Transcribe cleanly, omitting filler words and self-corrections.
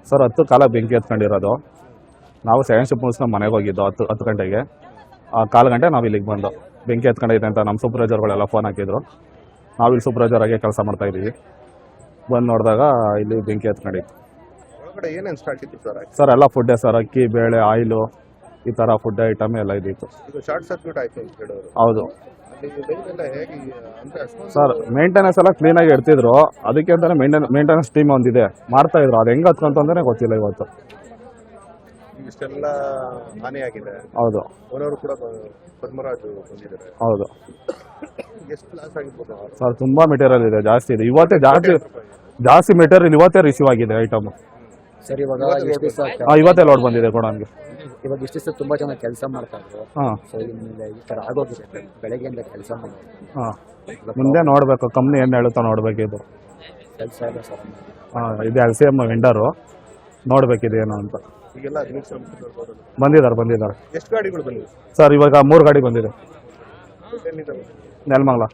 Sir 10 ಕಾಲ ಬೆಂಕಿ ಹತ್ಕೊಂಡಿರೋದು. ನಾವು ಸೆಕೆಂಡ್ ಶಿಫ್ಟ್ ಮುಗಿಸ್ಕೊಂಡು ಮನೆಗೆ ಹೋಗಿದ್ದು 10 ಗಂಟೆಗೆ. 1/4 ಗಂಟೆ ನಾವು ಇಲ್ಲಿಗೆ ಬಂದು ಬೆಂಕಿ ಹತ್ಕೊಂಡೈತೆ ಅಂತ ನಮ್ಮ ಸೂಪರ್ವೈಸರ್ಗಳೆಲ್ಲ ಫೋನ್ ಹಾಕಿದ್ರು. ನಾವು ಇಲ್ಲಿ ಸೂಪರ್ವೈಸರ್ ಆಗಿ ಕೆಲಸ ಮಾಡ್ತಾ ಇದ್ದೀವಿ. ಬಂದು ನೋಡಿದಾಗ ಇಲ್ಲಿ ಬೆಂಕಿ ಹತ್ಕೊಂಡಿತ್ತು. ಏನೇನು ಸ್ಟಾಕ್ ಇತ್ತು ಸರ್? ಸರ್ ಎಲ್ಲ ಫುಡ್ಡೇ ಸರ್, ಅಕ್ಕಿ ಬೇಳೆ ಆಯಿಲು ಈ ಥರ ಫುಡ್ ಐಟಮ್ ಎಲ್ಲ ಇದ್ದಿತ್ತು. ಇದು ಶಾರ್ಟ್ ಸರ್ಕ್ಯೂಟ್ ಆಯಿತು ಅಂತ ಹೇಳೋರು. ಹೌದು ಹೇಗೆ ಅಂದರೆ ಸರ್, ಮೇಂಟೆನೆನ್ಸ್ ಎಲ್ಲ ಕ್ಲೀನಾಗಿ ಇಡ್ತಿದ್ರು. ಅದಕ್ಕೆ ಅಂತಾನೆ ಮೇಂಟೆನೆನ್ಸ್ ಟೀಮ್ ಒಂದಿದೆ, ಮಾಡ್ತಾ ಇದ್ರು. ಅದು ಹೆಂಗೆ ಹತ್ಕೊಂತಂದ್ರೆ ಗೊತ್ತಿಲ್ಲ ಇವತ್ತು. ಇಷ್ಟೆಲ್ಲ ಹಾನಿಯಾಗಿದೆ. ಹೌದು ಓನರು ಕೂಡ ಪದ್ಮರಾಜು ಬಂದಿದ್ದಾರೆ. ಹೌದು ಎಷ್ಟು ಲಾಸ್ ಆಗಿರ್ಬೋದು ಸರ್, ತುಂಬ ಮೆಟೀರಿಯಲ್ ಇದೆ, ಜಾಸ್ತಿ ಇದೆ. ಇವತ್ತೇ ಜಾಸ್ತಿ ಮೆಟೀರಿಯಲ್ ಇವತ್ತೇ ರಿಸೀವ್ ಆಗಿದೆ ಐಟಮ್. ಸರ್ ಇವಾಗ ಇವತ್ತೇ ಲೋಡ್ ಬಂದಿದೆ ಕೊಡೋನ್ಗೆ. ಇವಾಗ ಇಷ್ಟು ದಿವಸ ತುಂಬಾ ಜನ ಕೆಲಸ ಮಾಡ್ತಾ ಇದ್ರು. ಸೊ ಇನ್ಮೇಲೆ ಈ ತರ ಆಗೋಗಿದೆ. ಬೆಳಗ್ಗೆಯಿಂದ ಕೆಲಸ ಮಾಡೋದು. ಮುಂದೆ ನೋಡ್ಬೇಕು, ಕಂಪ್ನಿ ಏನು ಹೇಳುತ್ತೋ ನೋಡ್ಬೇಕಿದು. ಕೆಲಸ ಇಲ್ಲ ಸರ್. ಇದು LCM ವೆಂಡರು, ನೋಡ್ಬೇಕಿದೆ ಏನು ಅಂತ. ಈಗೆಲ್ಲ ಬಂದಿದ್ದಾರೆ. ಎಷ್ಟು ಗಾಡಿಗಳು ಬಂದಿದೆ ಸರ್? ಇವಾಗ 3 ಗಾಡಿ ಬಂದಿದೆ. ಎಲ್ಲಿಂದ? ನೆಲಮಂಗಲ.